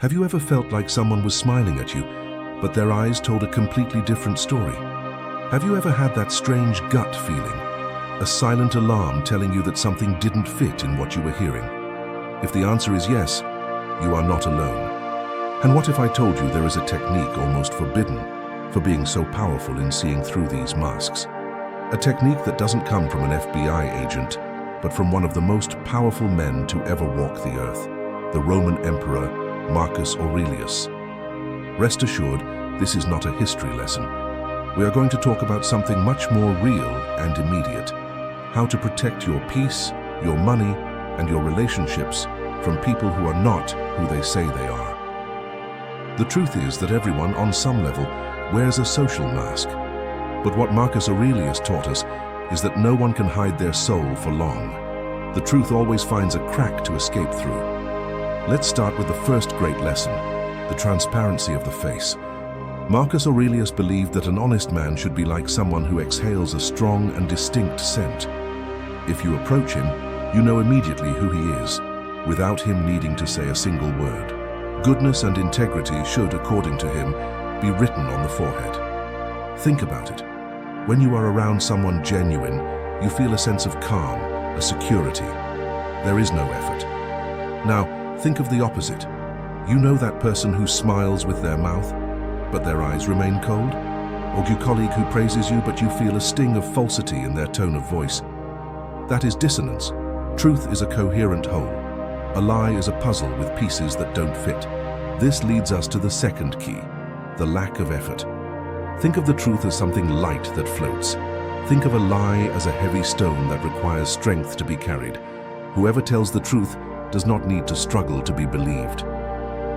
Have you ever felt like someone was smiling at you, but their eyes told a completely different story? Have you ever had that strange gut feeling, a silent alarm telling you that something didn't fit in what you were hearing? If the answer is yes, you are not alone. And what if I told you there is a technique almost forbidden for being so powerful in seeing through these masks? A technique that doesn't come from an FBI agent, but from one of the most powerful men to ever walk the earth, the Roman Emperor Marcus Aurelius. Rest assured, this is not a history lesson. We are going to talk about something much more real and immediate: how to protect your peace, your money, and your relationships from people who are not who they say they are. The truth is that everyone, on some level, wears a social mask. But what Marcus Aurelius taught us is that no one can hide their soul for long. The truth always finds a crack to escape through. Let's start with the first great lesson: the transparency of the face. Marcus Aurelius believed that an honest man should be like someone who exhales a strong and distinct scent. If you approach him, you know immediately who he is, without him needing to say a single word. Goodness and integrity should, according to him, be written on the forehead. Think about it. When you are around someone genuine, you feel a sense of calm, a security. There is no effort. Now, think of the opposite. You know that person who smiles with their mouth, but their eyes remain cold? Or your colleague who praises you, but you feel a sting of falsity in their tone of voice? That is dissonance. Truth is a coherent whole. A lie is a puzzle with pieces that don't fit. This leads us to the second key: the lack of effort. Think of the truth as something light that floats. Think of a lie as a heavy stone that requires strength to be carried. Whoever tells the truth does not need to struggle to be believed.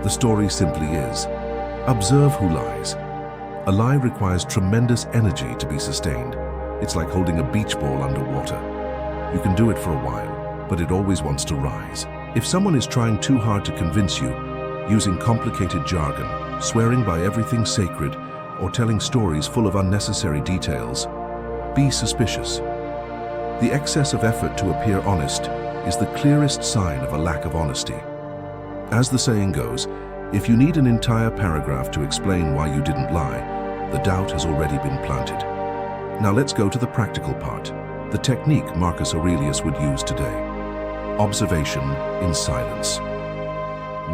The story simply is: observe who lies. A lie requires tremendous energy to be sustained. It's like holding a beach ball underwater. You can do it for a while, but it always wants to rise. If someone is trying too hard to convince you, using complicated jargon, swearing by everything sacred, or telling stories full of unnecessary details, be suspicious. The excess of effort to appear honest is the clearest sign of a lack of honesty. As the saying goes, if you need an entire paragraph to explain why you didn't lie, the doubt has already been planted. Now let's go to the practical part, the technique Marcus Aurelius would use today: observation in silence.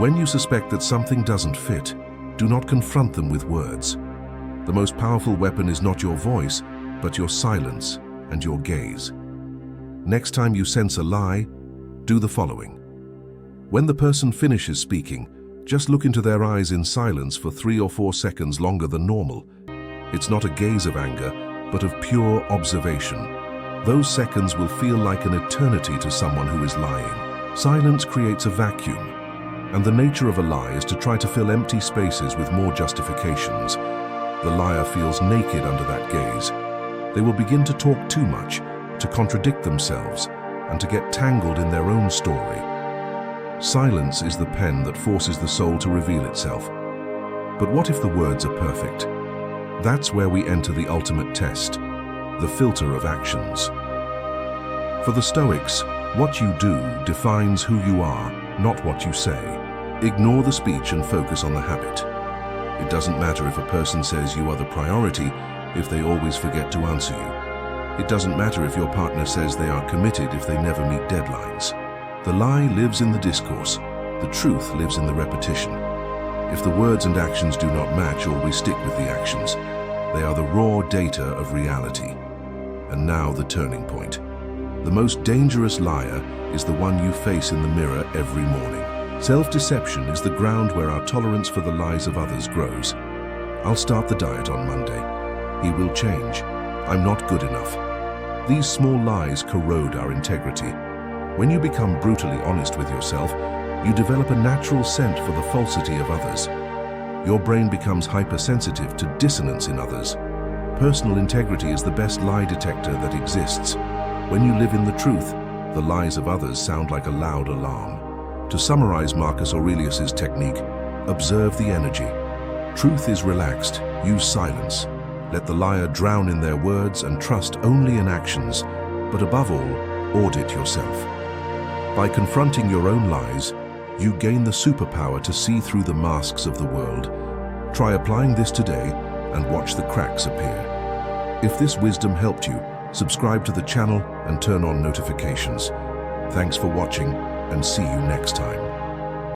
When you suspect that something doesn't fit, do not confront them with words. The most powerful weapon is not your voice, but your silence and your gaze. Next time you sense a lie, do the following. When the person finishes speaking, just look into their eyes in silence for 3 or 4 seconds longer than normal. It's not a gaze of anger, but of pure observation. Those seconds will feel like an eternity to someone who is lying. Silence creates a vacuum, and the nature of a lie is to try to fill empty spaces with more justifications. The liar feels naked under that gaze. They will begin to talk too much, to contradict themselves, and to get tangled in their own story. Silence is the pen that forces the soul to reveal itself. But what if the words are perfect? That's where we enter the ultimate test, the filter of actions. For the Stoics, what you do defines who you are, not what you say. Ignore the speech and focus on the habit. It doesn't matter if a person says you are the priority if they always forget to answer you. It doesn't matter if your partner says they are committed if they never meet deadlines. The lie lives in the discourse. The truth lives in the repetition. If the words and actions do not match, always stick with the actions. They are the raw data of reality. And now the turning point. The most dangerous liar is the one you face in the mirror every morning. Self-deception is the ground where our tolerance for the lies of others grows. I'll start the diet on Monday. He will change. I'm not good enough. These small lies corrode our integrity. When you become brutally honest with yourself, you develop a natural scent for the falsity of others. Your brain becomes hypersensitive to dissonance in others. Personal integrity is the best lie detector that exists. When you live in the truth, the lies of others sound like a loud alarm. To summarize Marcus Aurelius's technique, observe the energy. Truth is relaxed, use silence. Let the liar drown in their words and trust only in actions, but above all, audit yourself. By confronting your own lies, you gain the superpower to see through the masks of the world. Try applying this today and watch the cracks appear. If this wisdom helped you, subscribe to the channel and turn on notifications. Thanks for watching, and see you next time.